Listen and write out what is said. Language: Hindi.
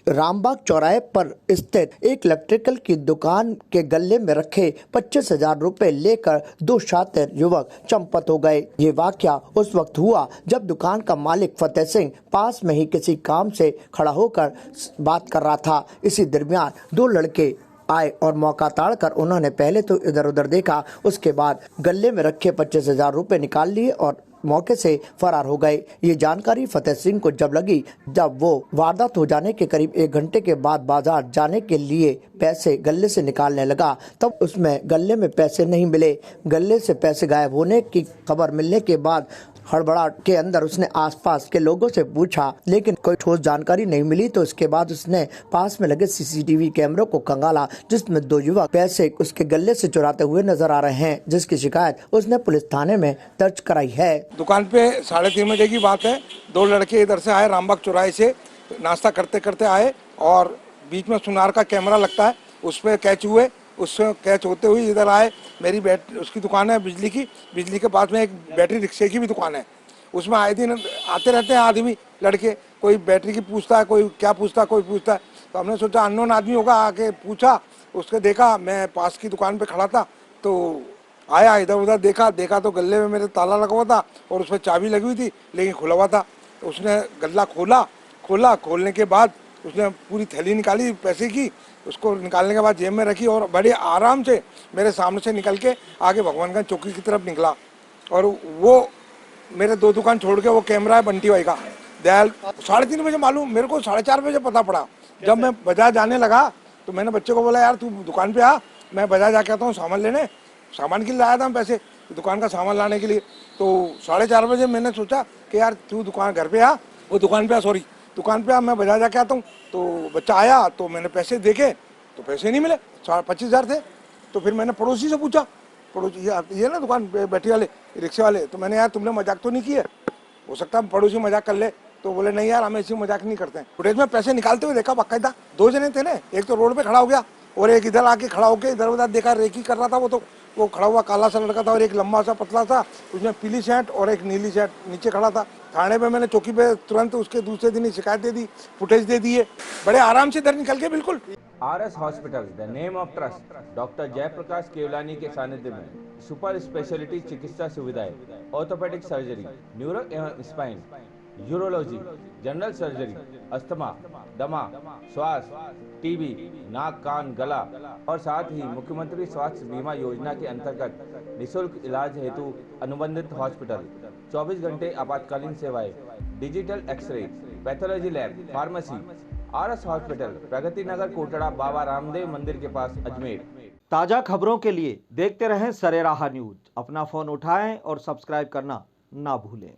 रामबाग चौराहे पर स्थित एक इलेक्ट्रिकल की दुकान के गले में रखे 25,000 रुपए लेकर दो शातिर युवक चंपत हो गए। ये वाकया उस वक्त हुआ जब दुकान का मालिक फतेह सिंह पास में ही किसी काम से खड़ा होकर बात कर रहा था। इसी दरमियान दो लड़के आए और मौका ताड़कर उन्होंने पहले तो इधर उधर देखा, उसके बाद गले में रखे 25,000 रुपए निकाल लिए और मौके से फरार हो गए। ये जानकारी फतेह सिंह को जब लगी, जब वो वारदात हो जाने के करीब 1 घंटे के बाद बाजार जाने के लिए पैसे गले से निकालने लगा, तब उसमें गले में पैसे नहीं मिले। गले से पैसे गायब होने की खबर मिलने के बाद हड़बड़ाहट के अंदर उसने आसपास के लोगों से पूछा, लेकिन कोई ठोस जानकारी नहीं मिली। तो इसके बाद उसने पास में लगे सीसीटीवी कैमरों को खंगाला, जिसमें 2 युवक पैसे उसके गले से चुराते हुए नजर आ रहे हैं, जिसकी शिकायत उसने पुलिस थाने में दर्ज कराई है। दुकान पे 3:30 बजे की बात है। 2 लड़के इधर से आए, रामबाग चौराहे से नाश्ता करते करते आए और बीच में सुनार का कैमरा लगता है, उस पर कैच हुए। उससे कैच होते हुए इधर आए। मेरी उसकी दुकान है बिजली के पास में एक बैटरी रिक्शे की भी दुकान है। उसमें आए दिन आते रहते हैं आदमी लड़के, कोई बैटरी की पूछता है, कोई क्या पूछता है, कोई पूछता है। तो हमने सोचा अननोन आदमी होगा, आके पूछा। उसके देखा, मैं पास की दुकान पे खड़ा था तो आया, इधर उधर देखा तो गले में मेरे ताला लगा हुआ था और उसमें चाबी लगी हुई थी, लेकिन खुला हुआ था। तो उसने गल्ला खोलने के बाद उसने पूरी थैली निकाली पैसे की। उसको निकालने के बाद जेब में रखी और बड़े आराम से मेरे सामने से निकल के आगे भगवानगंज चौकी की तरफ निकला। और वो मेरे 2 दुकान छोड़ के, वो कैमरा है बंटी भाई का दयाल, 3:30 बजे मालूम, मेरे को 4:30 बजे पता पड़ा। जब मैं बाजार जाने लगा तो मैंने बच्चे को बोला, यार तू दुकान पे आ, मैं बाजार जाके आता हूँ सामान लेने। सामान के लिए लाया था हम पैसे, दुकान का सामान लाने के लिए। तो 4:30 बजे मैंने सोचा कि यार तू दुकान घर पे आ, वो दुकान पे आ, सॉरी दुकान पे आ, मैं बाजार जाके आता हूँ। तो बच्चा आया तो मैंने पैसे देखे तो पैसे नहीं मिले, 25,000 थे। तो फिर मैंने पड़ोसी से पूछा, पड़ोसी ये ना दुकान बैटरी वाले रिक्शे वाले, तो मैंने, यार तुमने मजाक तो नहीं किया? हो सकता है पड़ोसी मजाक कर ले। तो बोले नहीं यार, हम ऐसी मजाक नहीं करते हैं। फुटेज में पैसे निकालते हुए देखा बाकायदा। 2 जने थे ना, एक तो रोड पे खड़ा हो गया और एक इधर आके खड़ा होकर इधर उधर देखा, रेकी कर रहा था। वो खड़ा हुआ काला सा लड़का था और एक लंबा सा पतला था, उसमें पीली शर्ट और एक नीली शर्ट, नीचे खड़ा था। थाने पे मैंने चौकी पे तुरंत उसके दूसरे दिन ही शिकायत दे दी, फुटेज दे दिए, बड़े आराम से इधर निकल के। बिल्कुल RS hospital the name of trust doctor Jaiprakash Kewalani के सानिध्य में सुपर स्पेशलिटी चिकित्सा सुविधाएं, ऑर्थोपेडिक सर्जरी, न्यूरो एवं spine, urology, general surgery, asthma, दमा, श्वास, टीबी, नाक कान गला और साथ ही मुख्यमंत्री स्वास्थ्य बीमा योजना के अंतर्गत निःशुल्क इलाज हेतु अनुबंधित हॉस्पिटल, 24 घंटे आपातकालीन सेवाएं, digital x-ray, pathology lab, pharmacy. RS hospital, Pragati Nagar, Kotda, Baba Ramdev मंदिर के पास, अजमेर। ताज़ा खबरों के लिए देखते रहें सरेराह न्यूज। अपना फ़ोन उठाएं और सब्सक्राइब करना ना भूलें।